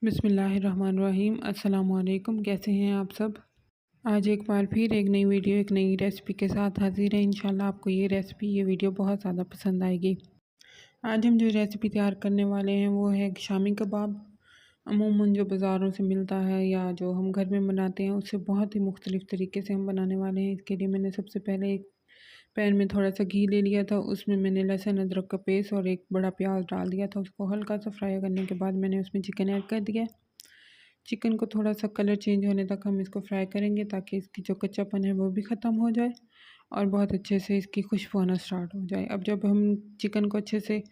बिस्मिल्लाहिर्रहमानिर्रहीम। अस्सलामुअलैकुम। कैसे हैं आप सब। आज एक बार फिर एक नई वीडियो एक नई रेसिपी के साथ हाजिर है। इंशाल्लाह आपको ये वीडियो बहुत ज़्यादा पसंद आएगी। आज हम जो रेसिपी तैयार करने वाले हैं वो है शामी कबाब। अमूमन जो बाज़ारों से मिलता है या जो हम घर में बनाते हैं उससे बहुत ही मुख्तलिफ़ तरीके से हम बनाने वाले हैं। इसके लिए मैंने सबसे पहले एक पैन में थोड़ा सा घी ले लिया था। उसमें मैंने लहसुन अदरक का पेस्ट और एक बड़ा प्याज डाल दिया था। उसको हल्का सा फ्राई करने के बाद मैंने उसमें चिकन ऐड कर दिया। चिकन को थोड़ा सा कलर चेंज होने तक हम इसको फ्राई करेंगे ताकि इसकी जो कच्चापन है वो भी ख़त्म हो जाए और बहुत अच्छे से इसकी खुशबू आना स्टार्ट हो जाए। अब जब हम चिकन को अच्छे से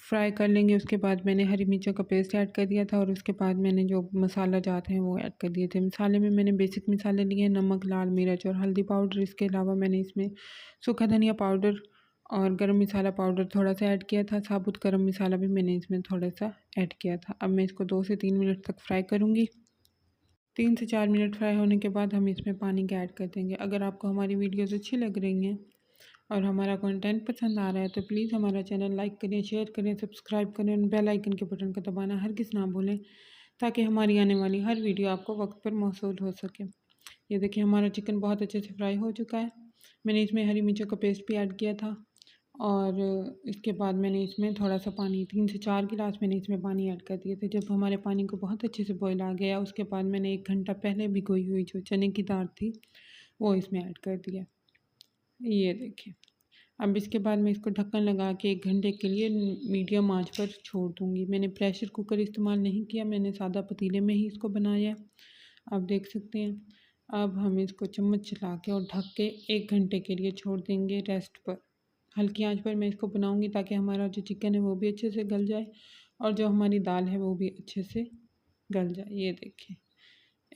फ्राई कर लेंगे उसके बाद मैंने हरी मिर्चों का पेस्ट ऐड कर दिया था और उसके बाद मैंने जो मसाला जाते हैं वो ऐड कर दिए थे। मसाले में मैंने बेसिक मसाले लिए हैं, नमक, लाल मिर्च और हल्दी पाउडर। इसके अलावा मैंने इसमें सूखा धनिया पाउडर और गरम मसाला पाउडर थोड़ा सा ऐड किया था। साबुत गरम मसाला भी मैंने इसमें थोड़ा सा ऐड किया था। अब मैं इसको 2 से 3 मिनट तक फ्राई करूँगी। 3 से 4 मिनट फ्राई होने के बाद हम इसमें पानी का ऐड कर देंगे। अगर आपको हमारी वीडियोज़ अच्छी लग रही हैं और हमारा कंटेंट पसंद आ रहा है तो प्लीज़ हमारा चैनल लाइक करें, शेयर करें, सब्सक्राइब करें और बेल आइकन के बटन को दबाना हरगिज़ ना भूलें ताकि हमारी आने वाली हर वीडियो आपको वक्त पर मौसूल हो सके। ये देखिए हमारा चिकन बहुत अच्छे से फ्राई हो चुका है। मैंने इसमें हरी मिर्चों का पेस्ट भी ऐड किया था और इसके बाद मैंने इसमें थोड़ा सा पानी 3 से 4 गिलास मैंने इसमें पानी ऐड कर दिए थे। जब हमारे पानी को बहुत अच्छे से बॉयल आ गया उसके बाद मैंने 1 घंटा पहले भिगोई हुई जो चने की दाल थी वो इसमें ऐड कर दिया। ये देखिए अब इसके बाद मैं इसको ढक्कन लगा के 1 घंटे के लिए मीडियम आंच पर छोड़ दूँगी। मैंने प्रेशर कुकर इस्तेमाल नहीं किया, मैंने सादा पतीले में ही इसको बनाया। आप देख सकते हैं। अब हम इसको चम्मच चला के और ढक के 1 घंटे के लिए छोड़ देंगे रेस्ट पर। हल्की आंच पर मैं इसको बनाऊंगी ताकि हमारा जो चिकन है वो भी अच्छे से गल जाए और जो हमारी दाल है वो भी अच्छे से गल जाए। ये देखिए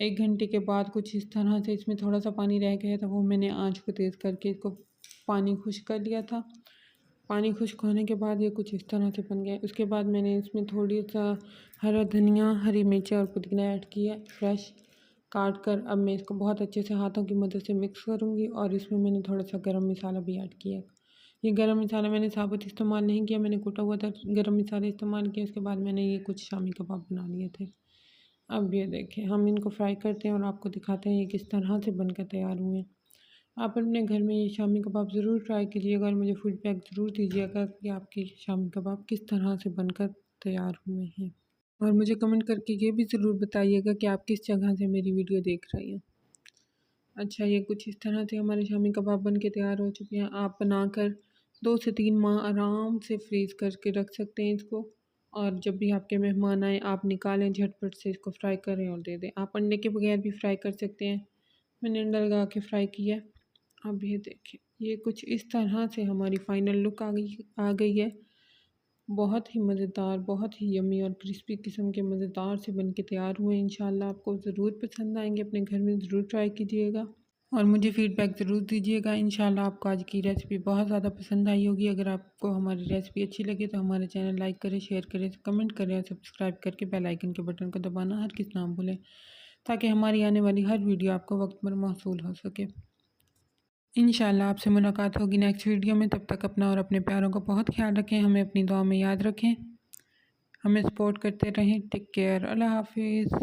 1 घंटे के बाद कुछ इस तरह से इसमें थोड़ा सा पानी रह गया था, वो मैंने आंच को तेज़ करके इसको पानी खुश्क कर लिया था। पानी खुश्क होने के बाद ये कुछ इस तरह से बन गया। उसके बाद मैंने इसमें थोड़ी सा हरा धनिया, हरी मिर्ची और पुदीना ऐड किया फ्रेश काट कर। अब मैं इसको बहुत अच्छे से हाथों की मदद से मिक्स करूँगी और इसमें मैंने थोड़ा सा गरम मसाला भी ऐड किया। ये गरम मसाला मैंने साबुत इस्तेमाल नहीं किया, मैंने कुटा हुआ था गरम मसाला इस्तेमाल किया। उसके बाद मैंने ये कुछ शामी कबाब बना लिए थे। अब ये देखें हम इनको फ्राई करते हैं और आपको दिखाते हैं ये किस तरह से बनकर तैयार हुए हैं। आप अपने घर में ये शामी कबाब ज़रूर ट्राई कीजिएगा और मुझे फीडबैक ज़रूर दीजिएगा कि आपकी शामी कबाब किस तरह से बनकर तैयार हुए हैं। और मुझे कमेंट करके ये भी ज़रूर बताइएगा कि आप किस जगह से मेरी वीडियो देख रहे हैं। अच्छा ये कुछ इस तरह से हमारे शामी कबाब बन के तैयार हो चुके हैं। आप बनाकर 2 से 3 माह आराम से फ्रीज़ करके रख सकते हैं इसको और जब भी आपके मेहमान आए आप निकालें झटपट से इसको फ्राई करें और दे दें। आप अंडे के बगैर भी फ्राई कर सकते हैं। मैंने अंडा लगा के फ्राई किया। अब ये देखिए ये कुछ इस तरह से हमारी फ़ाइनल लुक आ गई है। बहुत ही मज़ेदार, बहुत ही यम्मी और क्रिस्पी किस्म के मज़ेदार से बन के तैयार हुए। इंशाल्लाह आपको ज़रूर पसंद आएंगे। अपने घर में ज़रूर ट्राई कीजिएगा और मुझे फ़ीडबैक ज़रूर दीजिएगा। इंशाल्लाह आपको आज की रेसिपी बहुत ज़्यादा पसंद आई होगी। अगर आपको हमारी रेसिपी अच्छी लगे तो हमारे चैनल लाइक करें, शेयर करें, कमेंट करें और सब्सक्राइब करके बेल आइकन के बटन को दबाना हर किस ना भूलें ताकि हमारी आने वाली हर वीडियो आपको वक्त पर मौसूल हो सके। इंशाल्लाह आपसे मुलाकात होगी नेक्स्ट वीडियो में। तब तक अपना और अपने प्यारों का बहुत ख्याल रखें। हमें अपनी दुआ में याद रखें। हमें सपोर्ट करते रहें। Take care. अल्लाह हाफिज़।